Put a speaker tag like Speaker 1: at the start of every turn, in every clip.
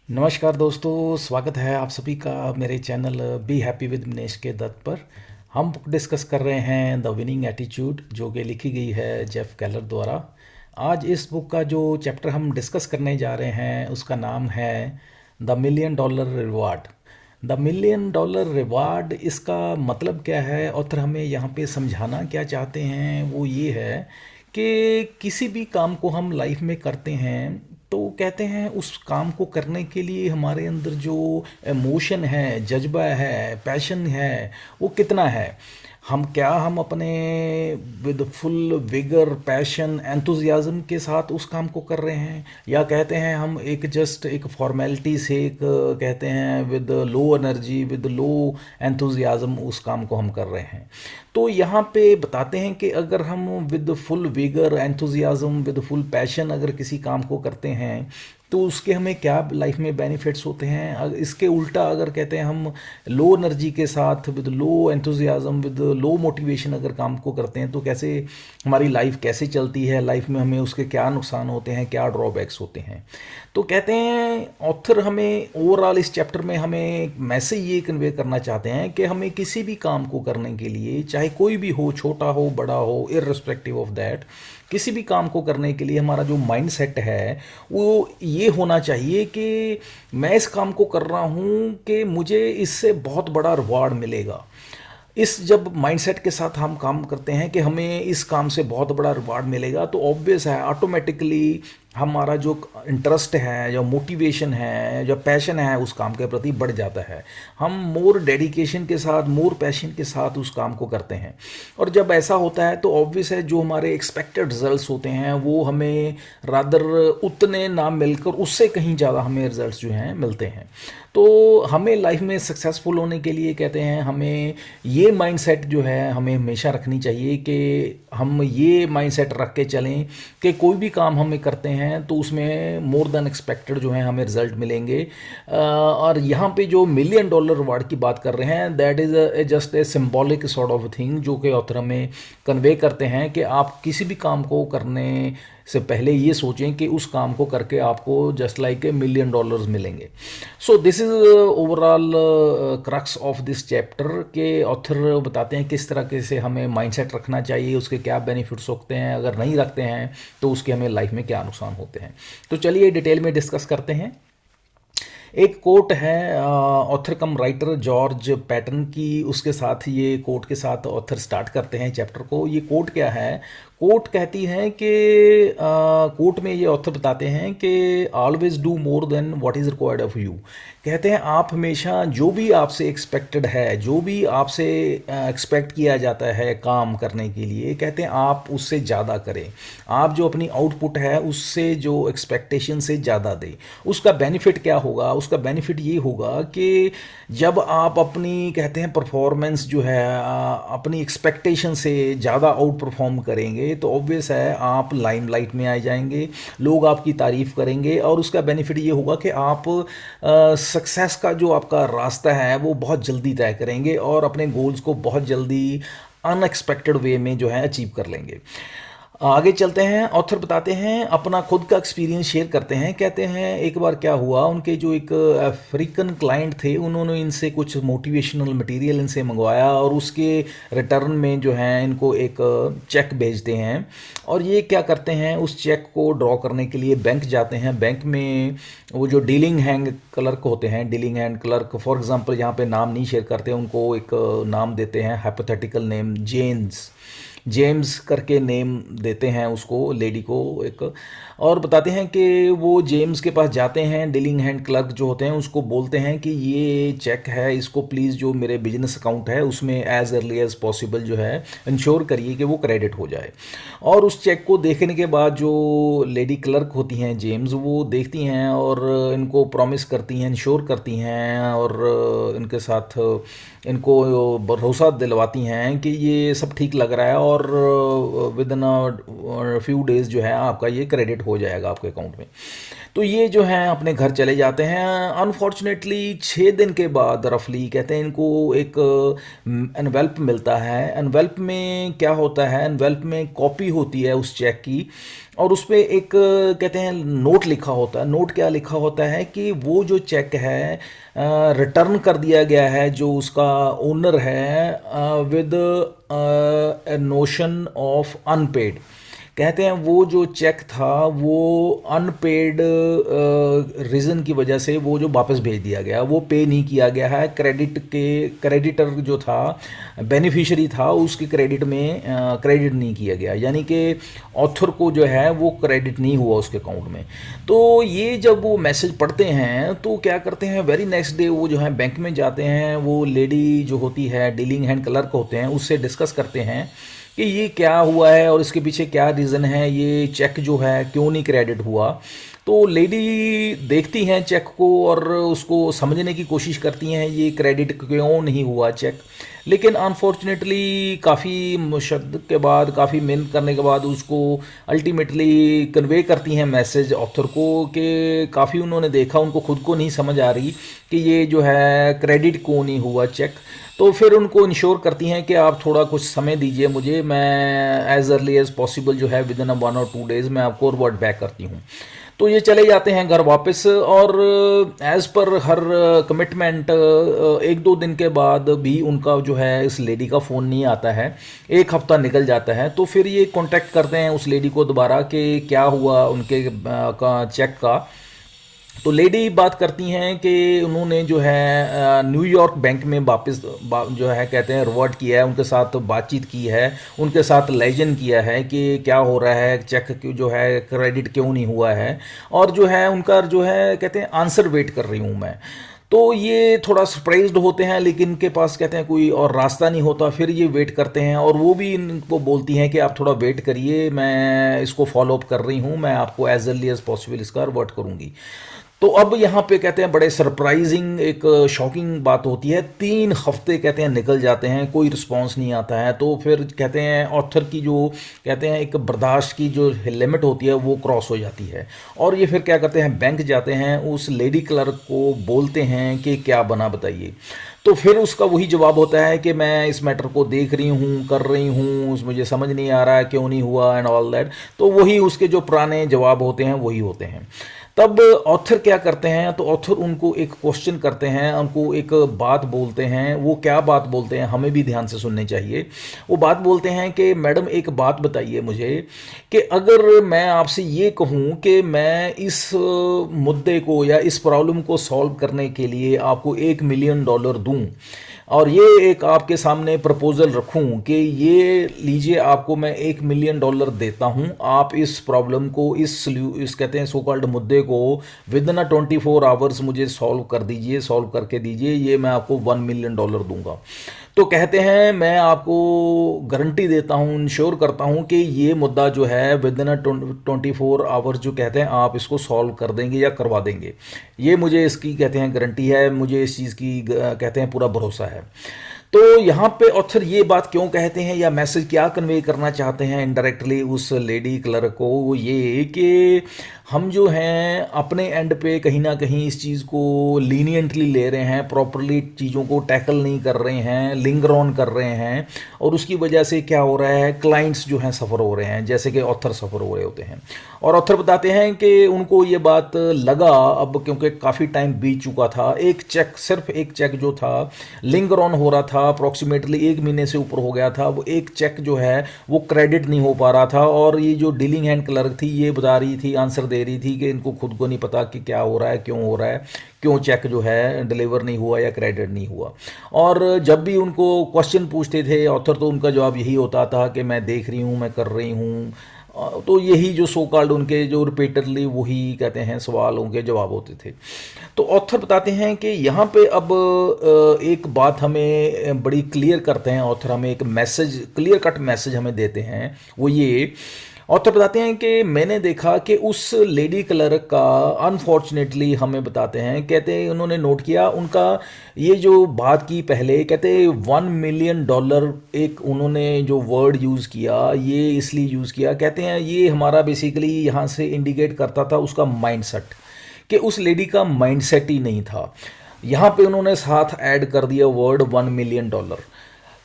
Speaker 1: नमस्कार दोस्तों, स्वागत है आप सभी का मेरे channel be happy with Manish के दत्त पर। हम बुक डिस्कस कर रहे हैं द विनिंग एटीट्यूड, जो कि लिखी गई है जेफ केलर द्वारा। आज इस बुक का जो चैप्टर हम डिस्कस करने जा रहे हैं उसका नाम है the million dollar reward. The million dollar reward, इसका मतलब क्या है, ऑथर हमें यहाँ पे समझाना क्या चाहते हैं वो ये है कि किसी भी काम को हम लाइफ में करते हैं तो कहते हैं उस काम को करने के लिए हमारे अंदर जो इमोशन है, जज्बा है, पैशन है, वो कितना है। हम अपने with full vigour, passion, enthusiasm के साथ उस काम को कर रहे हैं, या कहते हैं हम एक जस्ट एक फॉर्मेलिटी से एक कहते हैं with low energy, with low enthusiasm उस काम को हम कर रहे हैं। तो यहाँ पे बताते हैं कि अगर हम with full vigour, enthusiasm, with full passion अगर किसी काम को करते हैं तो उसके हमें क्या लाइफ में बेनिफिट्स होते हैं। इसके उल्टा अगर कहते हैं हम लो एनर्जी के साथ, with low enthusiasm, with low motivation अगर काम को करते हैं तो कैसे हमारी लाइफ कैसे चलती है, लाइफ में हमें उसके क्या नुकसान होते हैं, क्या ड्रॉबैक्स होते हैं। तो कहते हैं ऑथर हमें ओवरऑल इस चैप्टर में हमें मैसेज ये कन्वे करना चाहते हैं कि हमें किसी भी काम को करने के लिए, चाहे कोई भी हो, छोटा हो बड़ा हो, इर्रेस्पेक्टिव ऑफ दैट, किसी भी काम को करने के लिए हमारा जो माइंड सेट है वो ये होना चाहिए कि मैं इस काम को कर रहा हूँ कि मुझे इससे बहुत बड़ा रिवॉर्ड मिलेगा। इस जब माइंडसेट के साथ हम काम करते हैं कि हमें इस काम से बहुत बड़ा रिवार्ड मिलेगा, तो ऑब्वियस है ऑटोमेटिकली हमारा जो इंटरेस्ट है, जो मोटिवेशन है, जो पैशन है उस काम के प्रति बढ़ जाता है। हम मोर डेडिकेशन के साथ, मोर पैशन के साथ उस काम को करते हैं। और जब ऐसा होता है तो ऑब्वियस है जो हमारे एक्सपेक्टेड रिजल्ट्स होते हैं वो हमें रादर उतने ना मिलकर उससे कहीं ज़्यादा हमें रिजल्ट्स जो हैं मिलते हैं। तो हमें लाइफ में सक्सेसफुल होने के लिए कहते हैं हमें ये माइंडसेट जो है हमें हमेशा रखनी चाहिए कि हम ये माइंडसेट रख के चलें कि कोई भी काम हमें करते हैं तो उसमें मोर देन एक्सपेक्टेड जो है हमें रिजल्ट मिलेंगे। और यहाँ पे जो मिलियन डॉलर रिवार्ड की बात कर रहे हैं, that is just a symbolic sort of thing, जो कि ऑथर हमें कन्वे करते हैं कि आप किसी भी काम को करने से पहले ये सोचें कि उस काम को करके आपको just like a million dollars मिलेंगे। So this is overall crux of this chapter के ऑथर बताते हैं किस तरह के से हमें माइंडसेट रखना चाहिए, उसके क्या बेनिफिट्स होते हैं, अगर नहीं रखते हैं तो उसके हमें लाइफ में क्या नुकसान होते हैं। तो चलिए डिटेल में डिस्कस करते हैं। एक कोट है ऑथर कम राइटर जॉर्ज पैटन की, उसके साथ ये कोट के साथ ऑथर स्टार्ट करते हैं चैप्टर को। ये कोट क्या है? कोट कहती है कि कोट में ये ऑथर बताते हैं कि always do more than what is required of you. कहते हैं आप हमेशा जो भी आपसे एक्सपेक्टेड है, जो भी आपसे एक्सपेक्ट किया जाता है काम करने के लिए, कहते हैं आप उससे ज़्यादा करें। आप जो अपनी आउटपुट है उससे जो एक्सपेक्टेशन से ज़्यादा दें। उसका बेनिफिट क्या होगा? उसका बेनिफिट ये होगा कि जब आप अपनी कहते हैं परफॉर्मेंस जो है अपनी एक्सपेक्टेशन से ज़्यादा आउट परफॉर्म करेंगे तो ऑब्वियस है आप लाइमलाइट में आ जाएंगे, लोग आपकी तारीफ़ करेंगे, और उसका बेनिफिट ये होगा कि आप सक्सेस का जो आपका रास्ता है वो बहुत जल्दी तय करेंगे और अपने गोल्स को बहुत जल्दी अनएक्सपेक्टेड वे में जो है अचीव कर लेंगे। आगे चलते हैं। ऑथर बताते हैं अपना खुद का एक्सपीरियंस शेयर करते हैं। कहते हैं एक बार क्या हुआ, उनके जो एक अफ्रीकन क्लाइंट थे उन्होंने इनसे कुछ मोटिवेशनल मटेरियल इनसे मंगवाया और उसके रिटर्न में जो है इनको एक चेक भेजते हैं। और ये क्या करते हैं, उस चेक को ड्रॉ करने के लिए बैंक जाते हैं। बैंक में वो जो डीलिंग हैंड क्लर्क होते हैं, dealing hand clerk for example यहाँ पे नाम नहीं शेयर करते, उनको एक नाम देते हैं हाइपोथेटिकल नेम, जेम्स करके नेम देते हैं उसको, लेडी को एक, और बताते हैं कि वो जेम्स के पास जाते हैं। डीलिंग हैंड क्लर्क जो होते हैं उसको बोलते हैं कि ये चेक है, इसको प्लीज़ जो मेरे बिजनेस अकाउंट है उसमें एज अर्ली एज पॉसिबल जो है इंश्योर करिए कि वो क्रेडिट हो जाए। और उस चेक को देखने के बाद जो लेडी क्लर्क होती हैं जेम्स, वो देखती हैं और इनको प्रॉमिस करती हैं, इंश्योर करती हैं और इनके साथ इनको भरोसा दिलवाती हैं कि ये सब ठीक लग रहा है और विद इन फ्यू डेज़ जो है आपका ये क्रेडिट हो जाएगा आपके अकाउंट में। तो ये जो हैं अपने घर चले जाते हैं। अनफॉर्चुनेटली 6 दिन के बाद रफली कहते हैं इनको एक एनवेल्प मिलता है। एनवेल्प में क्या होता है, एनवेल्प में कॉपी होती है उस चेक की, और उस पे एक कहते हैं नोट लिखा होता है। नोट क्या लिखा होता है कि वो जो चेक है रिटर्न कर दिया गया है जो उसका ओनर है with A notion of unpaired. कहते हैं वो जो चेक था वो अनपेड रीज़न की वजह से वो जो वापस भेज दिया गया, वो पे नहीं किया गया है। क्रेडिटर जो था, बेनिफिशियरी था, उसके क्रेडिट में क्रेडिट नहीं किया गया, यानी कि ऑथर को जो है वो क्रेडिट नहीं हुआ उसके अकाउंट में। तो ये जब वो मैसेज पढ़ते हैं तो क्या करते हैं, वेरी नेक्स्ट डे वो जो है बैंक में जाते हैं। वो लेडी जो होती है, डीलिंग हैंड क्लर्क होते हैं, उससे डिस्कस करते हैं कि ये क्या हुआ है और इसके पीछे क्या रीज़न है, ये चेक जो है क्यों नहीं क्रेडिट हुआ। तो लेडी देखती हैं चेक को और उसको समझने की कोशिश करती हैं ये क्रेडिट क्यों नहीं हुआ चेक। लेकिन अनफॉर्चुनेटली काफ़ी मुशक्क़त के बाद, काफ़ी मेहनत करने के बाद उसको अल्टीमेटली कन्वे करती हैं मैसेज ऑथर को कि काफ़ी उन्होंने देखा, उनको खुद को नहीं समझ आ रही कि ये जो है क्रेडिट क्यों नहीं हुआ चेक। तो फिर उनको इंश्योर करती हैं कि आप थोड़ा कुछ समय दीजिए मुझे, मैं एज अर्ली एज पॉसिबल जो है विद इन 1 और 2 डेज़ मैं आपको रिवर्ट बैक करती हूँ। तो ये चले जाते हैं घर वापस, और एज़ पर हर कमिटमेंट 1-2 दिन के बाद भी उनका जो है इस लेडी का फ़ोन नहीं आता है। 1 हफ्ता निकल जाता है। तो फिर ये कांटेक्ट करते हैं उस लेडी को दोबारा कि क्या हुआ उनके का चेक का। तो लेडी बात करती हैं कि उन्होंने जो है न्यूयॉर्क बैंक में वापस जो है कहते हैं रिवर्ट किया है, उनके साथ बातचीत की है, उनके साथ लेजन किया है कि क्या हो रहा है, चेक क्यों जो है क्रेडिट क्यों नहीं हुआ है, और जो है उनका जो है कहते हैं आंसर वेट कर रही हूँ मैं। तो ये थोड़ा सरप्राइज्ड होते हैं, लेकिन इनके पास कहते हैं कोई और रास्ता नहीं होता। फिर ये वेट करते हैं और वो भी इनको बोलती हैं कि आप थोड़ा वेट करिए, मैं इसको फॉलो अप कर रही हूँ, मैं आपको एज अर्ली एज पॉसिबल इसका रिवर्ट करूँगी। तो अब यहाँ पे कहते हैं बड़े सरप्राइजिंग एक शॉकिंग बात होती है। 3 हफ्ते कहते हैं निकल जाते हैं, कोई रिस्पांस नहीं आता है। तो फिर कहते हैं ऑथर की जो कहते हैं एक बर्दाश्त की जो लिमिट होती है वो क्रॉस हो जाती है, और ये फिर क्या करते हैं, बैंक जाते हैं, उस लेडी क्लर्क को बोलते हैं कि क्या बना बताइए। तो फिर उसका वही जवाब होता है कि मैं इस मैटर को देख रही हूँ, कर रही हूँ, मुझे समझ नहीं आ रहा है क्यों नहीं हुआ एंड ऑल दैट। तो वही उसके जो पुराने जवाब होते हैं वही होते हैं। तब ऑथर क्या करते हैं, तो ऑथर उनको एक क्वेश्चन करते हैं, उनको एक बात बोलते हैं। वो क्या बात बोलते हैं हमें भी ध्यान से सुननी चाहिए। वो बात बोलते हैं कि मैडम एक बात बताइए मुझे कि अगर मैं आपसे ये कहूँ कि मैं इस मुद्दे को या इस प्रॉब्लम को सॉल्व करने के लिए आपको $1 मिलियन दूँ, और ये एक आपके सामने प्रपोजल रखूं कि ये लीजिए, आपको मैं $1 मिलियन देता हूं, आप इस प्रॉब्लम को, इस कहते हैं सो कॉल्ड मुद्दे को विद इन 24 आवर्स मुझे सॉल्व कर दीजिए, सॉल्व करके दीजिए, ये मैं आपको $1 मिलियन दूंगा। तो कहते हैं मैं आपको गारंटी देता हूँ, इंश्योर करता हूँ कि ये मुद्दा जो है विद इन 24 आवर्स जो कहते हैं आप इसको सॉल्व कर देंगे या करवा देंगे। ये मुझे इसकी कहते हैं गारंटी है, मुझे इस चीज़ की कहते हैं पूरा भरोसा है। तो यहाँ पे ऑथर ये बात क्यों कहते हैं या मैसेज क्या कन्वे करना चाहते हैं इनडायरेक्टली उस लेडी क्लर्क को, वो ये कि हम जो हैं अपने एंड पे कहीं ना कहीं इस चीज़ को लीनियंटली ले रहे हैं, प्रॉपरली चीज़ों को टैकल नहीं कर रहे हैं, लिंगर ऑन कर रहे हैं, और उसकी वजह से क्या हो रहा है, क्लाइंट्स जो हैं सफ़र हो रहे हैं, जैसे कि ऑथर सफ़र हो रहे होते हैं। और ऑथर बताते हैं कि उनको ये बात लगा अब, क्योंकि काफ़ी टाइम बीत चुका था, एक चेक, सिर्फ एक चेक जो था लिंगर ऑन हो रहा था, अप्रॉक्सीमेटली 1 महीने से ऊपर हो गया था, वो एक चेक जो है वो क्रेडिट नहीं हो पा रहा था। और ये जो डीलिंग हैंड क्लर्क थी ये बता रही थी, आंसर दे रही थी कि इनको खुद को नहीं पता कि क्या हो रहा है, क्यों हो रहा है, क्यों चेक जो है डिलीवर नहीं हुआ या क्रेडिट नहीं हुआ। और जब भी उनको क्वेश्चन पूछते थे ऑथर तो उनका जवाब यही होता था कि मैं देख रही हूँ, मैं कर रही हूँ। तो यही जो सो कॉल्ड उनके जो रिपीटेडली वही कहते हैं सवालों के जवाब होते थे। तो ऑथर बताते हैं कि यहाँ पे अब एक बात हमें बड़ी क्लियर करते हैं ऑथर, हमें एक मैसेज, क्लियर कट मैसेज हमें देते हैं। वो ये, ऑथर बताते हैं कि मैंने देखा कि उस लेडी क्लर्क का, अनफॉर्चुनेटली हमें बताते हैं, कहते हैं उन्होंने नोट किया उनका ये जो बात की पहले, कहते $1 मिलियन, एक उन्होंने जो वर्ड यूज़ किया ये इसलिए यूज़ किया, कहते हैं ये हमारा बेसिकली यहाँ से इंडिकेट करता था उसका माइंडसेट, कि उस लेडी का माइंडसेट ही नहीं था। यहाँ पे उन्होंने साथ ऐड कर दिया वर्ड $1 मिलियन,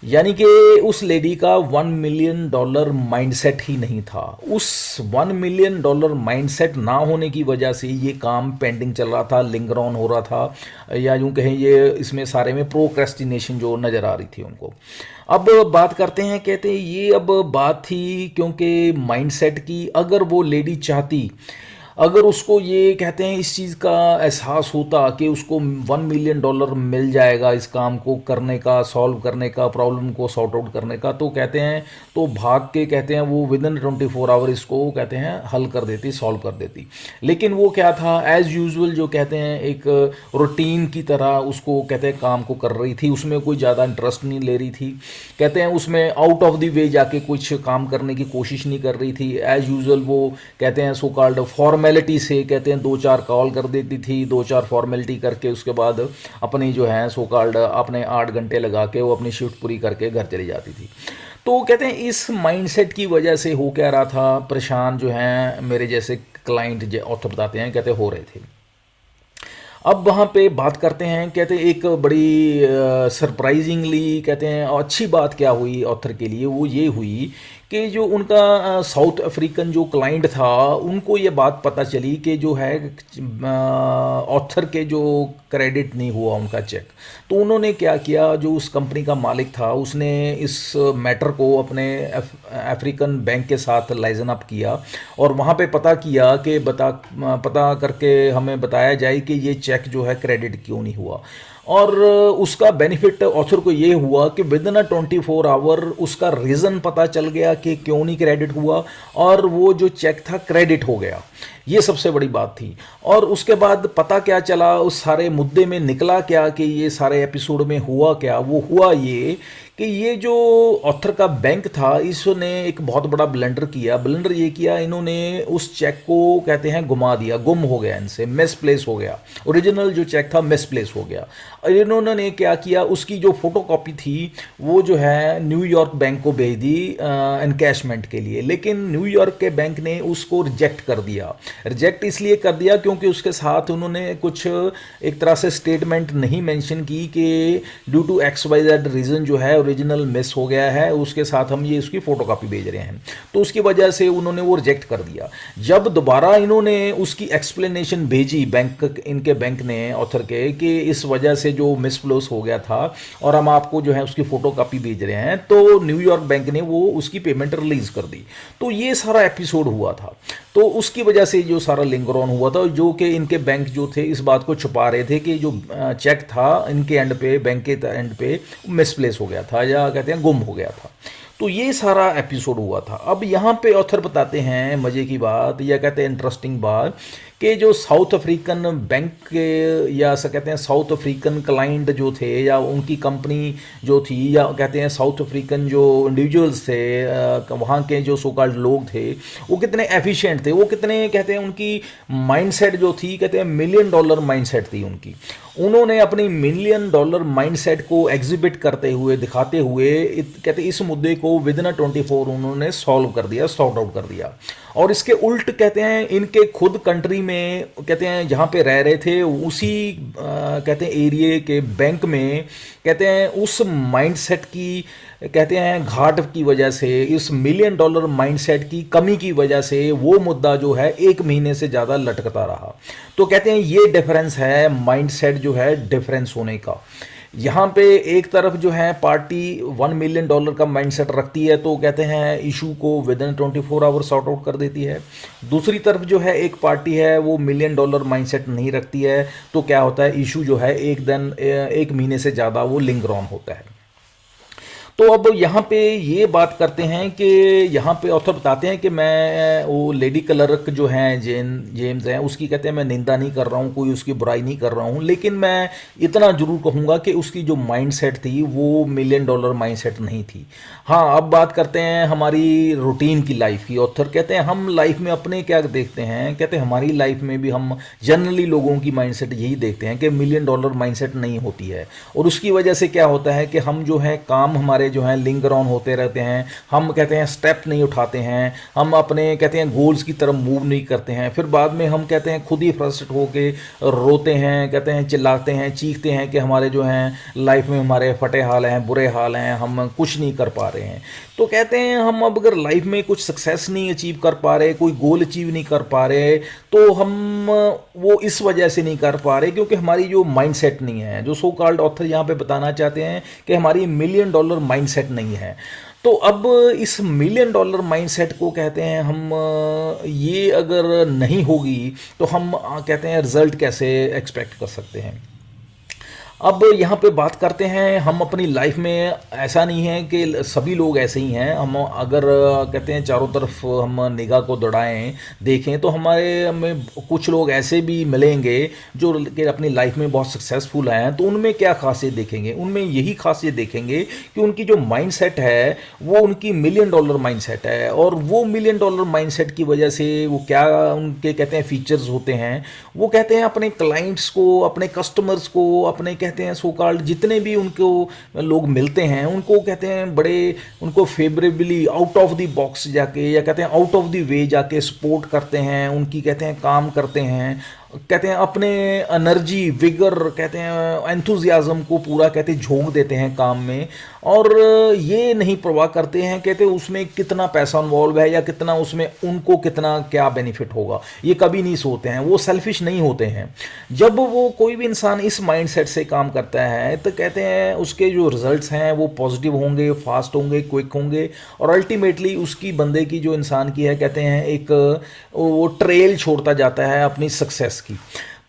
Speaker 1: यानी कि उस लेडी का $1 मिलियन माइंडसेट ही नहीं था। उस $1 मिलियन माइंडसेट ना होने की वजह से ये काम पेंडिंग चल रहा था, लिंगर ऑन हो रहा था, या यूँ कहें ये इसमें सारे में प्रोक्रेस्टिनेशन जो नज़र आ रही थी उनको। अब बात करते हैं, कहते हैं ये अब बात थी क्योंकि माइंडसेट की, अगर वो लेडी चाहती, अगर उसको ये कहते हैं इस चीज़ का एहसास होता कि उसको $1 मिलियन मिल जाएगा इस काम को करने का, सॉल्व करने का, प्रॉब्लम को सॉर्ट आउट करने का, तो कहते हैं तो भाग के कहते हैं वो विद इन 24 आवर इसको कहते हैं हल कर देती, सॉल्व कर देती। लेकिन वो क्या था, एज़ यूजुअल जो कहते हैं एक रूटीन की तरह उसको कहते हैं काम को कर रही थी, उसमें कोई ज़्यादा इंटरेस्ट नहीं ले रही थी, कहते हैं उसमें आउट ऑफ द वे जाके कुछ काम करने की कोशिश नहीं कर रही थी। एज़ यूजुअल वो कहते हैं सो कॉल्ड फॉर्मेलिटी से कहते हैं 2-4 कॉल कर देती थी, 2-4 फॉर्मेलिटी करके उसके बाद अपनी जो है सो कॉल्ड अपने 8 घंटे लगा के वो अपनी शिफ्ट पूरी करके घर चली जाती थी। तो कहते हैं इस माइंडसेट की वजह से हो क्या रहा था, परेशान जो हैं मेरे जैसे क्लाइंट ऑथर बताते हैं, कहते हो रहे थे। अब वहाँ पे बात करते हैं, कहते हैं एक बड़ी सरप्राइजिंगली कहते हैं अच्छी बात क्या हुई ऑथर के लिए, वो ये हुई कि जो उनका साउथ अफ्रीकन जो क्लाइंट था उनको ये बात पता चली कि जो है ऑथर के जो क्रेडिट नहीं हुआ उनका चेक। तो उन्होंने क्या किया, जो उस कंपनी का मालिक था उसने इस मैटर को अपने अफ्रीकन बैंक के साथ लाइजन अप किया और वहाँ पे पता किया कि पता करके हमें बताया जाए कि ये चेक जो है क्रेडिट क्यों नहीं हुआ। और उसका बेनिफिट ऑथर को ये हुआ कि विद इन 24 आवर उसका रीज़न पता चल गया कि क्यों नहीं क्रेडिट हुआ, और वो जो चेक था क्रेडिट हो गया। ये सबसे बड़ी बात थी। और उसके बाद पता क्या चला, उस सारे मुद्दे में निकला क्या कि ये सारे एपिसोड में हुआ क्या, वो हुआ ये कि ये जो ऑथर का बैंक था इसने एक बहुत बड़ा ब्लंडर किया। ब्लंडर ये किया, इन्होंने उस चेक को कहते हैं घुमा दिया, गुम हो गया, इनसे मिसप्लेस हो गया। ओरिजिनल जो चेक था मिसप्लेस हो गया। और इन्होंने क्या किया, उसकी जो फोटोकॉपी थी वो जो है न्यूयॉर्क बैंक को भेज दी एनकैशमेंट के लिए, लेकिन न्यूयॉर्क के बैंक ने उसको रिजेक्ट कर दिया। रिजेक्ट इसलिए कर दिया क्योंकि उसके साथ उन्होंने कुछ एक तरह से स्टेटमेंट नहीं मेंशन की कि ड्यू टू XYZ रीज़न जो है ओरिजिनल मिस हो गया है, उसके साथ हम ये उसकी फ़ोटोकॉपी भेज रहे हैं। तो उसकी वजह से उन्होंने वो रिजेक्ट कर दिया। जब दोबारा इन्होंने उसकी एक्सप्लेनेशन भेजी इनके बैंक ने ऑथर के कि इस वजह से जो मिसप्लेस हो गया था और हम आपको जो है उसकी फ़ोटोकॉपी भेज रहे हैं, तो न्यूयॉर्क बैंक ने वो उसकी पेमेंट रिलीज़ कर दी। तो ये सारा एपिसोड हुआ था। तो उसकी वजह से जो सारा लिंगर ऑन हुआ था, जो कि इनके बैंक जो थे इस बात को छुपा रहे थे कि जो चेक था इनके एंड पे, बैंक के एंड पे मिसप्लेस हो गया था या कहते हैं गुम हो गया था। तो ये सारा एपिसोड हुआ था। अब यहाँ पे ऑथर बताते हैं मज़े की बात या कहते हैं इंटरेस्टिंग बात कि जो साउथ अफ्रीकन बैंक के या कहते हैं साउथ अफ्रीकन क्लाइंट जो थे या उनकी कंपनी जो थी या कहते हैं साउथ अफ्रीकन जो इंडिविजुअल्स थे, वहाँ के जो सो कॉल्ड लोग थे, वो कितने एफिशिएंट थे, वो कितने कहते हैं उनकी माइंडसेट जो थी कहते हैं $1 मिलियन माइंडसेट थी उनकी। उन्होंने अपनी $1 मिलियन माइंडसेट को एग्जिबिट करते हुए, दिखाते हुए कहते इस मुद्दे को विद इन 24 उन्होंने सॉल्व कर दिया, सॉर्ट आउट कर दिया। और इसके उल्ट कहते हैं इनके खुद कंट्री में कहते हैं जहाँ पे रह रहे थे उसी कहते हैं एरिया के बैंक में कहते हैं उस माइंडसेट की कहते हैं घाट की वजह से, इस $1 मिलियन माइंडसेट की कमी की वजह से वो मुद्दा जो है 1 महीने से ज़्यादा लटकता रहा। तो कहते हैं ये डिफरेंस है माइंडसेट जो है डिफरेंस होने का। यहाँ पे एक तरफ जो है पार्टी $1 मिलियन का माइंडसेट रखती है तो कहते हैं इशू को within 24 hour sort out कर देती है। दूसरी तरफ जो है एक पार्टी है वो $1 मिलियन माइंडसेट नहीं रखती है, तो क्या होता है इशू जो है 1 महीने से ज़्यादा वो लिंगर ऑन होता है। तो अब यहाँ पे ये बात करते हैं कि यहाँ पे ऑथर बताते हैं कि मैं वो लेडी क्लर्क जो हैं जेम्स हैं उसकी कहते हैं मैं निंदा नहीं कर रहा हूँ, कोई उसकी बुराई नहीं कर रहा हूँ, लेकिन मैं इतना जरूर कहूँगा कि उसकी जो माइंडसेट थी वो मिलियन डॉलर माइंडसेट नहीं थी। हाँ, अब बात करते हैं हमारी रूटीन की लाइफ की। ऑथर कहते हैं हम लाइफ में अपने क्या देखते हैं, कहते हैं हमारी लाइफ में भी हम जनरली लोगों की माइंडसेट यही देखते हैं कि मिलियन डॉलर माइंडसेट नहीं होती है। और उसकी वजह से क्या होता है कि हम जो है काम हमारे जो है लिंगर ऑन होते रहते हैं, हम कहते हैं स्टेप नहीं उठाते हैं, हम अपने कहते हैं गोल्स की तरफ मूव नहीं करते हैं, फिर बाद में हम कहते हैं खुद ही फ्रस्ट्रेट होके रोते हैं, कहते हैं चिल्लाते हैं, चीखते हैं कि हमारे जो हैं लाइफ में हमारे फटे हाल हैं, बुरे हाल हैं, हम कुछ नहीं कर पा रहे हैं। तो कहते हैं हम अब अगर लाइफ में कुछ सक्सेस नहीं अचीव कर पा रहे, कोई गोल अचीव नहीं कर पा रहे, तो हम वो इस वजह से नहीं कर पा रहे क्योंकि हमारी जो माइंडसेट नहीं है। जो सो कॉल्ड ऑथर यहाँ पे बताना चाहते हैं कि हमारी मिलियन डॉलर माइंडसेट नहीं है। तो अब इस मिलियन डॉलर माइंडसेट को कहते हैं हम ये अगर नहीं होगी तो हम कहते हैं रिजल्ट कैसे एक्सपेक्ट कर सकते हैं। अब यहाँ पे बात करते हैं हम अपनी लाइफ में, ऐसा नहीं है कि सभी लोग ऐसे ही हैं। हम अगर कहते हैं चारों तरफ हम निगाह को दौड़ाएं देखें तो हमारे में कुछ लोग ऐसे भी मिलेंगे जो कि अपनी लाइफ में बहुत सक्सेसफुल हैं। तो उनमें क्या खासियत देखेंगे, उनमें यही खासियत देखेंगे कि उनकी जो माइंडसेट है वो उनकी मिलियन डॉलर माइंडसेट है। और वो मिलियन डॉलर माइंडसेट की वजह से वो क्या उनके कहते हैं फीचर्स होते हैं, वो कहते हैं अपने क्लाइंट्स को, अपने कस्टमर्स को, अपने कहते हैं सो कॉल्ड जितने भी उनको लोग मिलते हैं उनको कहते हैं बड़े उनको favourably out of the box जाके या कहते हैं आउट ऑफ द वे जाके सपोर्ट करते हैं, उनकी कहते हैं काम करते हैं, कहते हैं अपने एनर्जी विगर कहते हैं एंथुजियाज्म को पूरा कहते हैं झोंक देते हैं काम में। और ये नहीं परवाह करते हैं कहते उसमें कितना पैसा इन्वॉल्व है या कितना उसमें उनको कितना क्या बेनिफिट होगा, ये कभी नहीं सोचते हैं, वो सेल्फिश नहीं होते हैं। जब वो कोई भी इंसान इस माइंडसेट से काम करता है तो कहते हैं उसके जो रिजल्ट्स हैं वो पॉजिटिव होंगे, फास्ट होंगे, क्विक होंगे और अल्टीमेटली उसकी बंदे की जो इंसान की है कहते हैं एक वो ट्रेल छोड़ता जाता है अपनी सक्सेस की।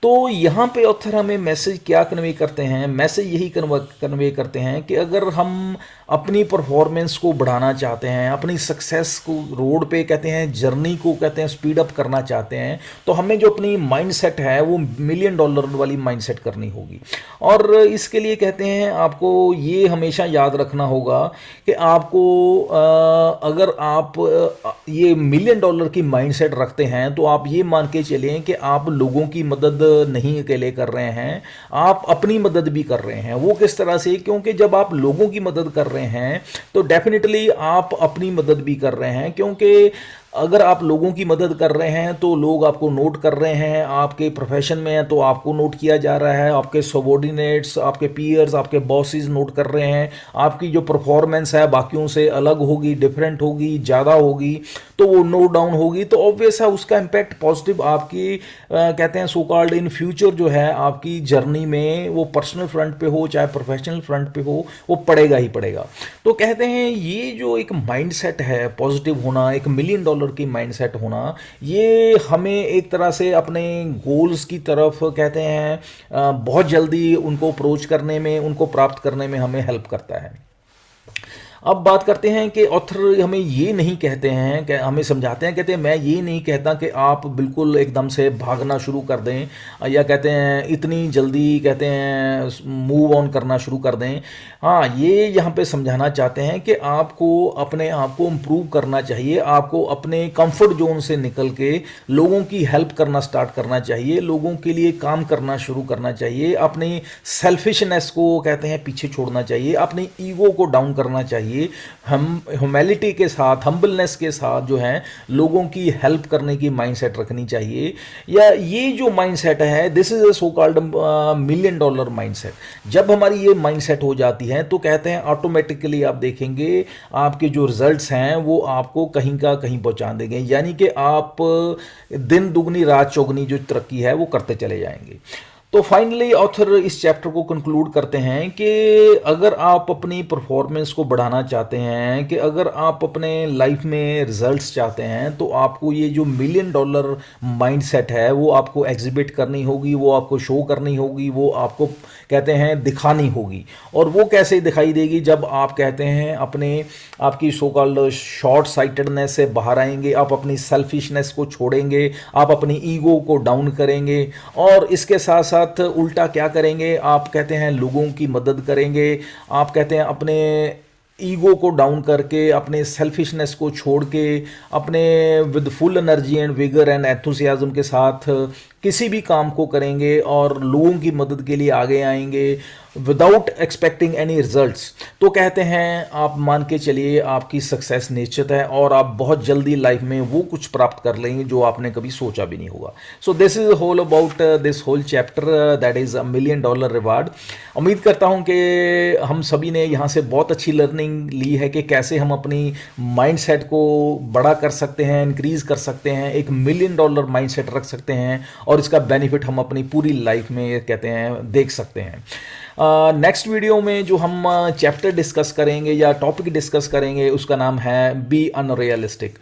Speaker 1: तो यहाँ पे ऑथर हमें मैसेज क्या कन्वे करते हैं, मैसेज यही कन्वे करते हैं कि अगर हम अपनी परफॉर्मेंस को बढ़ाना चाहते हैं, अपनी सक्सेस को रोड पे कहते हैं जर्नी को कहते हैं स्पीड अप करना चाहते हैं, तो हमें जो अपनी माइंडसेट है वो मिलियन डॉलर वाली माइंडसेट करनी होगी। और इसके लिए कहते हैं आपको ये हमेशा याद रखना होगा कि आपको अगर आप ये मिलियन डॉलर की माइंडसेट रखते हैं तो आप ये मान के चलें कि आप लोगों की मदद नहीं अकेले कर रहे हैं, आप अपनी मदद भी कर रहे हैं। वो किस तरह से, क्योंकि जब आप लोगों की मदद कर रहे हैं तो डेफिनेटली आप अपनी मदद भी कर रहे हैं, क्योंकि अगर आप लोगों की मदद कर रहे हैं तो लोग आपको नोट कर रहे हैं, आपके प्रोफेशन में है तो आपको नोट किया जा रहा है, आपके सबॉर्डिनेट्स, आपके पीयर्स, आपके बॉसेस नोट कर रहे हैं, आपकी जो परफॉर्मेंस है बाकियों से अलग होगी, डिफरेंट होगी, ज़्यादा होगी, तो वो नोट डाउन होगी, तो ऑब्वियस है उसका इम्पैक्ट पॉजिटिव आपकी कहते हैं सो कॉल्ड इन फ्यूचर जो है आपकी जर्नी में, वो पर्सनल फ्रंट पे हो चाहे प्रोफेशनल फ्रंट पे हो, वो पड़ेगा ही पड़ेगा। तो कहते हैं ये जो एक माइंडसेट है पॉजिटिव होना, एक मिलियन डॉलर की माइंडसेट होना, ये हमें एक तरह से अपने गोल्स की तरफ कहते हैं बहुत जल्दी उनको अप्रोच करने में, उनको प्राप्त करने में हमें हेल्प करता है। अब बात करते हैं कि ऑथर हमें ये नहीं कहते हैं कि हमें समझाते हैं, कहते हैं मैं ये नहीं कहता कि आप बिल्कुल एकदम से भागना शुरू कर दें या कहते हैं इतनी जल्दी कहते हैं मूव ऑन करना शुरू कर दें। हाँ, ये यहाँ पे समझाना चाहते हैं कि आपको अपने आप को इम्प्रूव करना चाहिए, आपको अपने कंफर्ट जोन से निकल के लोगों की हेल्प करना स्टार्ट करना चाहिए, लोगों के लिए काम करना शुरू करना चाहिए, अपनी सेल्फिशनेस को कहते हैं पीछे छोड़ना चाहिए, अपनी ईगो को डाउन करना चाहिए, हम ह्यूमैलिटी के साथ, हम्बलनेस के साथ जो है लोगों की हेल्प करने की माइंडसेट रखनी चाहिए। या ये जो माइंडसेट है this is a so called million dollar mindset. जब हमारी ये माइंडसेट हो जाती है तो कहते हैं ऑटोमेटिकली आप देखेंगे आपके जो रिजल्ट्स हैं वो आपको कहीं का कहीं पहुंचा देंगे, यानी कि आप दिन दुगनी रात चौगनी जो तरक्की है वो करते चले जाएंगे। तो फाइनली ऑथर इस चैप्टर को कंक्लूड करते हैं कि अगर आप अपनी परफॉर्मेंस को बढ़ाना चाहते हैं, कि अगर आप अपने लाइफ में रिजल्ट्स चाहते हैं, तो आपको ये जो $1 million माइंडसेट है वो आपको एग्जिबिट करनी होगी, वो आपको शो करनी होगी, वो आपको कहते हैं दिखानी होगी। और वो कैसे दिखाई देगी? जब आप कहते हैं अपने आपकी सो कॉल्ड शॉर्ट साइटेडनेस से बाहर आएंगे, आप अपनी सेल्फिशनेस को छोड़ेंगे, आप अपनी ईगो को डाउन करेंगे, और इसके साथ साथ उल्टा क्या करेंगे? आप कहते हैं लोगों की मदद करेंगे, आप कहते हैं अपने ईगो को डाउन करके, अपने सेल्फिशनेस को छोड़ के, अपने with full energy and vigour and enthusiasm के साथ किसी भी काम को करेंगे और लोगों की मदद के लिए आगे आएंगे विदाउट एक्सपेक्टिंग एनी रिजल्ट्स। तो कहते हैं आप मान के चलिए आपकी सक्सेस निश्चित है और आप बहुत जल्दी लाइफ में वो कुछ प्राप्त कर लेंगे जो आपने कभी सोचा भी नहीं होगा। So this is whole about this whole chapter, that is $1 million reward. उम्मीद करता हूं कि हम सभी ने यहाँ से बहुत अच्छी लर्निंग ली है कि कैसे हम अपनी माइंडसेट को बड़ा कर सकते हैं, इंक्रीज कर सकते हैं, एक $1 million माइंडसेट रख सकते हैं और इसका बेनिफिट हम अपनी पूरी लाइफ में कहते हैं देख सकते हैं। नेक्स्ट वीडियो में जो हम चैप्टर डिस्कस करेंगे या टॉपिक डिस्कस करेंगे उसका नाम है बी अनरियलिस्टिक।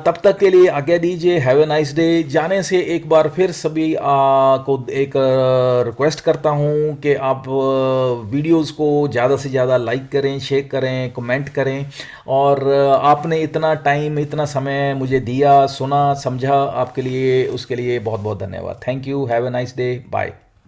Speaker 1: तब तक के लिए आज्ञा दीजिए, हैव ए नाइस डे। जाने से एक बार फिर सभी को एक रिक्वेस्ट करता हूं कि आप वीडियोस को ज़्यादा से ज़्यादा लाइक करें, शेयर करें, कमेंट करें, और आपने इतना टाइम, इतना समय मुझे दिया, सुना, समझा, आपके लिए उसके लिए बहुत बहुत धन्यवाद। Thank you, have a nice day, bye.